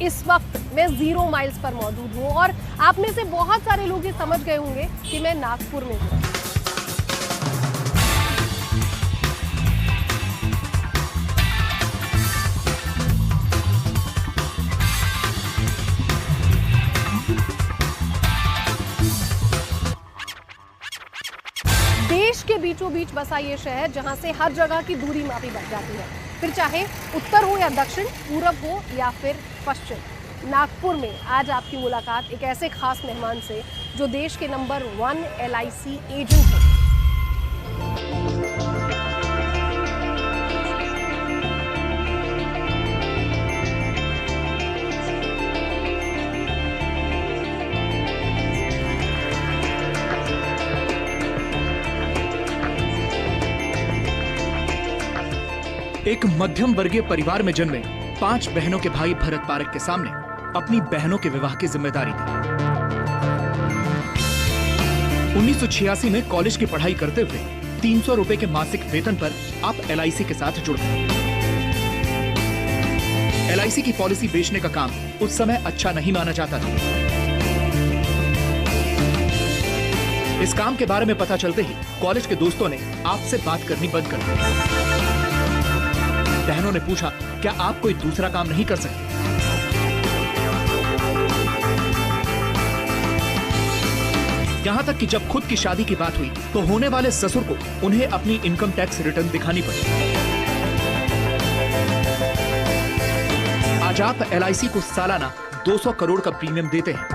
इस वक्त मैं 0 माइल्स पर मौजूद हूँ और आप में से बहुत सारे लोग ये समझ गए होंगे कि मैं नागपुर में हूँ। देश के बीचों बीच बसा ये शहर जहां से हर जगह की दूरी मापी बढ़ जाती है, फिर चाहे उत्तर हो या दक्षिण, पूरब हो या फिर पश्चिम। नागपुर में आज आपकी मुलाकात एक ऐसे खास मेहमान से जो देश के नंबर 1 LIC एजेंट हैं। एक मध्यम वर्गीय परिवार में जन्मे 5 बहनों के भाई भरत पारक के सामने अपनी बहनों के विवाह की जिम्मेदारी थी। 1986 में कॉलेज की पढ़ाई करते हुए 300 रुपए के मासिक वेतन पर आप LIC के साथ जुड़ गए। LIC की पॉलिसी बेचने का काम उस समय अच्छा नहीं माना जाता था। इस काम के बारे में पता चलते ही कॉलेज के दोस्तों ने आपसे बात करनी बंद कर दी। बहनों ने पूछा, क्या आप कोई दूसरा काम नहीं कर सकते? यहां तक कि जब खुद की शादी की बात हुई तो होने वाले ससुर को उन्हें अपनी इनकम टैक्स रिटर्न दिखानी पड़ी। आज आप LIC को सालाना 200 करोड़ का प्रीमियम देते हैं।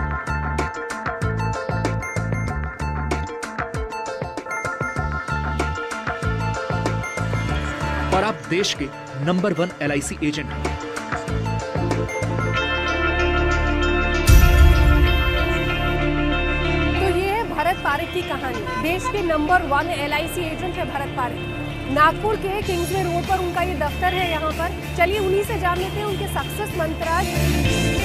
और आप देश के नंबर 1 LIC एजेंट हैं। तो ये है भरत पारक की कहानी। देश के नंबर 1 LIC एजेंट है भरत पारक। नागपुर के किंग्सवे रोड पर उनका ये दफ्तर है। यहाँ पर चलिए उन्हीं से जान लेते हैं उनके सक्सेस मंत्र।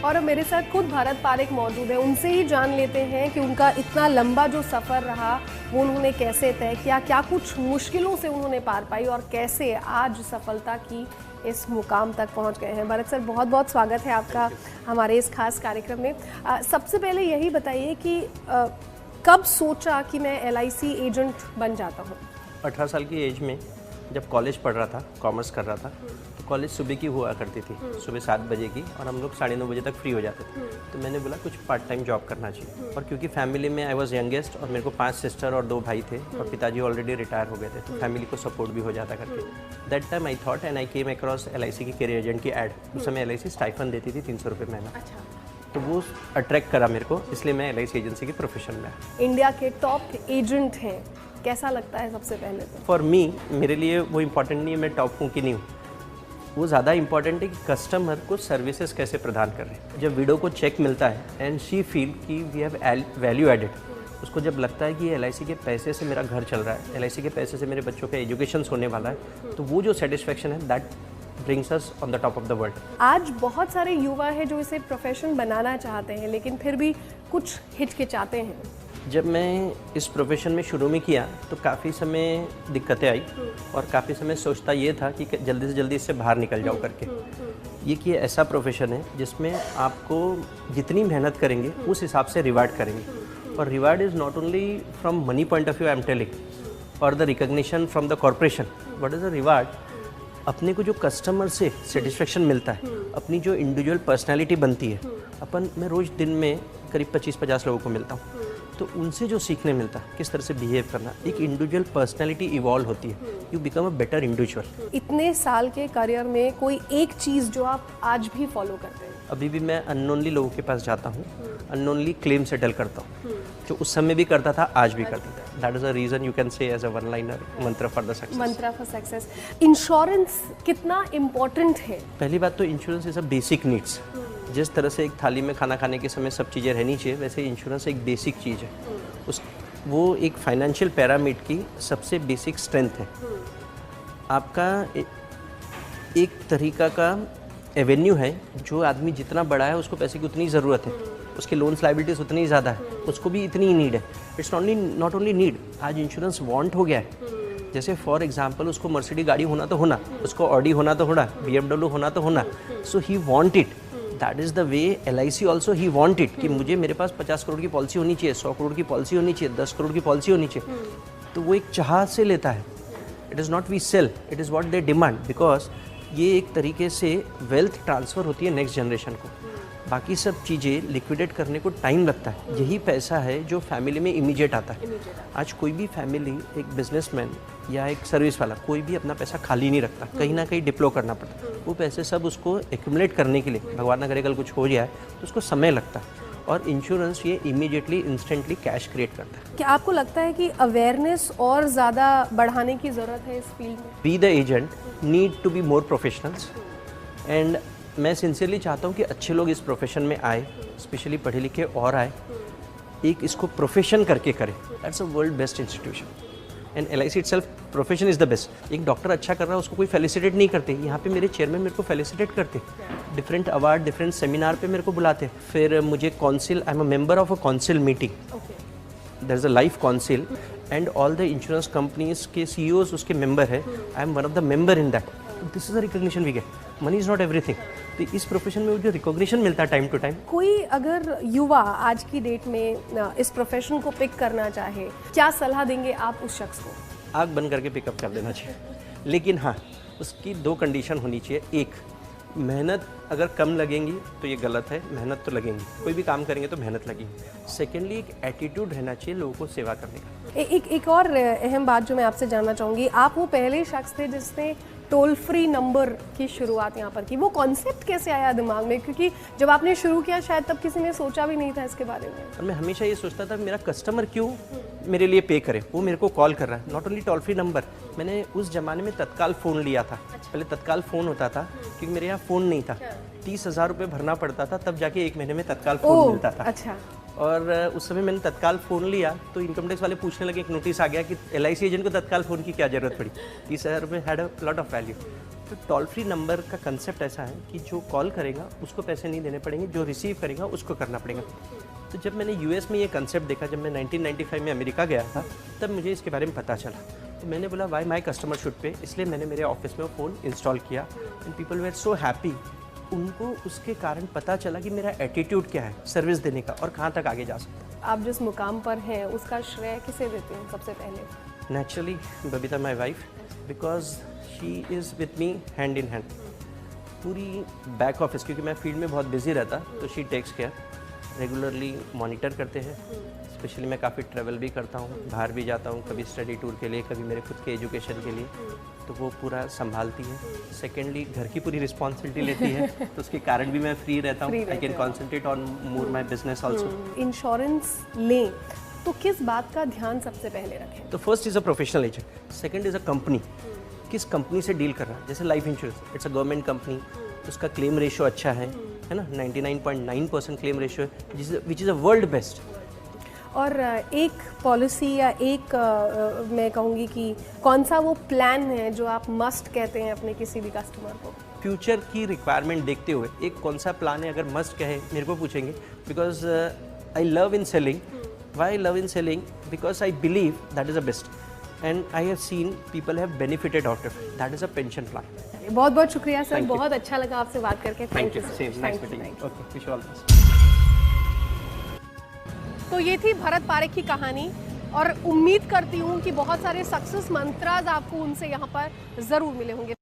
और मेरे साथ खुद भरत पारक मौजूद है। उनसे ही जान लेते हैं कि उनका इतना लंबा जो सफ़र रहा वो उन्होंने कैसे तय किया, क्या कुछ मुश्किलों से उन्होंने पार पाई और कैसे आज सफलता की इस मुकाम तक पहुंच गए हैं। भरत सर, बहुत बहुत स्वागत है आपका हमारे इस खास कार्यक्रम में। सबसे पहले यही बताइए कि कब सोचा कि मैं LIC एजेंट बन जाता हूँ? 18 साल की एज में जब कॉलेज पढ़ रहा था, कॉमर्स कर रहा था, तो कॉलेज सुबह की हुआ करती थी, सुबह 7 बजे की, और हम लोग 9:30 बजे तक फ्री हो जाते थे। तो मैंने बोला कुछ पार्ट टाइम जॉब करना चाहिए। और क्योंकि फैमिली में आई वॉज यंगेस्ट और मेरे को 5 सिस्टर और 2 भाई थे और पिताजी ऑलरेडी रिटायर हो गए थे, तो फैमिली को सपोर्ट भी हो जाता करके। That time I thought and I came across LIC की कैरियर एजेंट की एड। उस समय LIC स्टाइफन देती थी 300 रुपये महीना। तो वो अट्रैक्ट करा मेरे को, इसलिए मैं LIC एजेंसी के प्रोफेशन में आया। इंडिया के टॉप एजेंट हैं, कैसा लगता है सबसे पहले तो? फॉर मी, मेरे लिए वो इम्पॉर्टेंट नहीं है मैं टॉप हूँ कि नहीं हूँ, वो ज़्यादा इम्पॉर्टेंट है कि कस्टमर को सर्विसेज कैसे प्रदान कर रहे हैं। जब विडो को चेक मिलता है एंड शी फील कि वी हैव वैल्यू एडेड, उसको जब लगता है कि LIC के पैसे से मेरा घर चल रहा है, LIC के पैसे से मेरे बच्चों का एजुकेशन होने वाला है, तो वो जो सेटिस्फेक्शन है that brings us on the top of the world. आज बहुत सारे युवा हैं जो इसे प्रोफेशन बनाना चाहते हैं लेकिन फिर भी कुछ हिचकिचाते हैं। जब मैं इस प्रोफेशन में शुरू में किया तो काफ़ी समय दिक्कतें आई और काफ़ी समय सोचता ये था कि जल्दी से जल्दी इससे बाहर निकल जाओ करके। ये कि ऐसा प्रोफेशन है जिसमें आपको जितनी मेहनत करेंगे उस हिसाब से रिवार्ड करेंगे, और reward is not only from money point of view I am telling और the recognition from the corporation. What is the reward? अपने को जो कस्टमर से सेटिस्फेक्शन मिलता है, अपनी जो इंडिविजुअल पर्सनैलिटी बनती है। मैं रोज़ दिन में करीब 25-50 लोगों को मिलता हूँ, तो उनसे जो सीखने मिलता है किस तरह से बिहेव करना, एक इंडिविजुअल पर्सनैलिटी इवॉल्व होती है, you become a better individual. इतने साल के करियर में कोई एक चीज़ जो आप आज भी फॉलो करते हैं? अभी भी मैं अननोनली लोगों के पास जाता हूँ, अननोनली क्लेम सेटल करता हूँ, जो उस समय भी करता था आज भी करता था। That is a reason you can say as a one liner mantra for the success. Mantra for success. Insurance कितना इम्पोर्टेंट है? पहली बात तो insurance is a basic needs. जिस तरह से एक थाली में खाना खाने के समय सब चीज़ें रहनी चाहिए, वैसे इंश्योरेंस एक बेसिक चीज़ है। वो एक फाइनेंशियल पैरामीड की सबसे बेसिक स्ट्रेंथ है। आपका एक तरीका का एवेन्यू है, जो आदमी जितना बड़ा है उसको पैसे की उतनी ज़रूरत है। उसके लोन्स लाइबिलिटीज उतनी ही ज़्यादा है, उसको भी इतनी ही नीड है। इट्स नॉट ओनली नीड, आज इंश्योरेंस वांट हो गया है। जैसे फॉर एग्जांपल उसको मर्सिडीज गाड़ी होना तो होना, उसको ऑडी होना तो होना, BMW होना तो होना, so he want it. That is the way LIC also he want it कि मुझे मेरे पास 50 करोड़ की पॉलिसी होनी चाहिए, 100 करोड़ की पॉलिसी होनी चाहिए, 10 करोड़ की पॉलिसी होनी चाहिए। तो वो एक चाह से लेता है। It is not we sell, it is what they demand, because ये एक तरीके से वेल्थ ट्रांसफ़र होती है नेक्स्ट जनरेशन को। बाकी सब चीज़ें लिक्विडेट करने को टाइम लगता है, यही पैसा है जो फैमिली में इमीडिएट आता है। आज कोई भी फैमिली, एक बिजनेसमैन या एक सर्विस वाला, कोई भी अपना पैसा खाली नहीं रखता, कहीं ना कहीं डिप्लो करना पड़ता है। वो पैसे सब उसको एक्यूमुलेट करने के लिए, भगवान ना करे कल कुछ हो जाए तो उसको समय लगता है, और इंश्योरेंस ये इमीडिएटली इंस्टेंटली कैश क्रिएट करता है। क्या आपको लगता है कि अवेयरनेस और ज़्यादा बढ़ाने की ज़रूरत है इस फील्ड में? We the agent need to be more professionals, and मैं सिंसियरली चाहता हूँ कि अच्छे लोग इस प्रोफेशन में आए, स्पेशली पढ़े लिखे और आए, एक इसको प्रोफेशन करके करें। That's a world best institution, and LIC itself profession is the best. एक डॉक्टर अच्छा कर रहा है उसको कोई फेलिसिटेट नहीं करते, यहाँ पे मेरे चेयरमैन मेरे को फेलिसिटेट करते, डिफरेंट अवार्ड, डिफरेंट सेमिनार पे मेरे को बुलाते। फिर मुझे council, I am a member of a council meeting, there is a life council, and all the insurance companies के CEOs उसके मेंबर है। I am one of the member in that. This is the recognition we get. Money is not everything. तो इस profession में जो recognition मिलता है time to time. कोई अगर युवा आज की डेट में इस प्रोफेशन को पिक करना चाहे, क्या सलाह देंगे आप उस शख्स को? आग बंद करके पिकअप कर देना चाहिए, लेकिन हाँ, उसकी 2 कंडीशन होनी चाहिए। एक, मेहनत अगर कम लगेंगी तो ये गलत है, मेहनत तो लगेंगी, कोई भी काम करेंगे तो मेहनत लगेगी। सेकेंडली, एक एटीट्यूड रहना चाहिए लोगों को सेवा करने का। एक और अहम बात जो मैं आपसे जानना चाहूँगी, आप वो पहले शख्स थे जिसने टोल फ्री नंबर की शुरुआत यहाँ पर की। वो कॉन्सेप्ट कैसे आया दिमाग में? क्योंकि जब आपने शुरू किया शायद तब किसी ने सोचा भी नहीं था इसके बारे में। और मैं हमेशा ये सोचता था मेरा कस्टमर क्यों मेरे लिए पे करे, वो मेरे को कॉल कर रहा है। Not only toll free number, मैंने उस ज़माने में तत्काल फ़ोन लिया था। पहले तत्काल फ़ोन होता था, क्योंकि मेरे यहाँ फ़ोन नहीं था। 30,000 रुपये भरना पड़ता था, तब जाके 1 महीने में तत्काल फ़ोन मिलता था। अच्छा। और उस समय मैंने तत्काल फ़ोन लिया तो इनकम टैक्स वाले पूछने लगे, एक नोटिस आ गया कि LIC एजेंट को तत्काल फ़ोन की क्या ज़रूरत पड़ी। 30,000 रुपये had a lot of value. तो टोल फ्री नंबर का कंसेप्ट ऐसा है कि जो कॉल करेगा उसको पैसे नहीं देने पड़ेंगे, जो रिसीव करेगा उसको करना पड़ेगा। तो जब मैंने US में ये कंसेप्ट देखा, जब मैं 1995 में अमेरिका गया था, तब मुझे इसके बारे में पता चला। तो मैंने बोला why my customer should pay, इसलिए मैंने मेरे ऑफिस में वो फ़ोन इंस्टॉल किया, and people were so happy. उनको उसके कारण पता चला कि मेरा एटीट्यूड क्या है सर्विस देने का और कहाँ तक आगे जा सकता है। आप जिस मुकाम पर हैं उसका श्रेय किसे देते हैं सबसे पहले? Naturally Babita my wife, because she is with me hand in hand. पूरी बैक ऑफिस, क्योंकि मैं फील्ड में बहुत बिजी रहता, तो she takes care, regularly monitor करते हैं। स्पेशली मैं काफ़ी ट्रैवल भी करता हूँ, बाहर भी जाता हूँ, कभी स्टडी टूर के लिए, कभी मेरे खुद के एजुकेशन के लिए, तो वो पूरा संभालती है। सेकेंडली घर की पूरी रिस्पॉन्सिबिलिटी लेती है, तो उसके कारण भी मैं फ्री रहता हूँ। I can concentrate on more my business also. Insurance लें तो किस बात का ध्यान सबसे पहले रखें? तो first is a professional agent, second is a company, किस कंपनी से डील कर रहा है। जैसे life insurance, it's a government company, उसका क्लेम रेशियो अच्छा है ना, 99.9% क्लेम रेशियो है, which is a world best. और एक पॉलिसी या एक मैं कहूँगी कि कौन सा वो प्लान है जो आप मस्ट कहते हैं अपने किसी भी कस्टमर को? फ्यूचर की रिक्वायरमेंट देखते हुए एक कौन सा प्लान है, अगर मस्ट कहे मेरे को पूछेंगे, because I love in selling. Why love in selling? Because I believe that is a best, and I have seen people have benefited out of it, that is a pension plan. बहुत बहुत शुक्रिया sir, बहुत अच्छा लगा आपसे बात करके। Thank you, same, nice meeting you. Okay, wish you all the best. तो ये थी भरत पारेख की कहानी, और उम्मीद करती हूँ कि बहुत सारे सक्सेस मंत्राज आपको उनसे यहाँ पर ज़रूर मिले होंगे।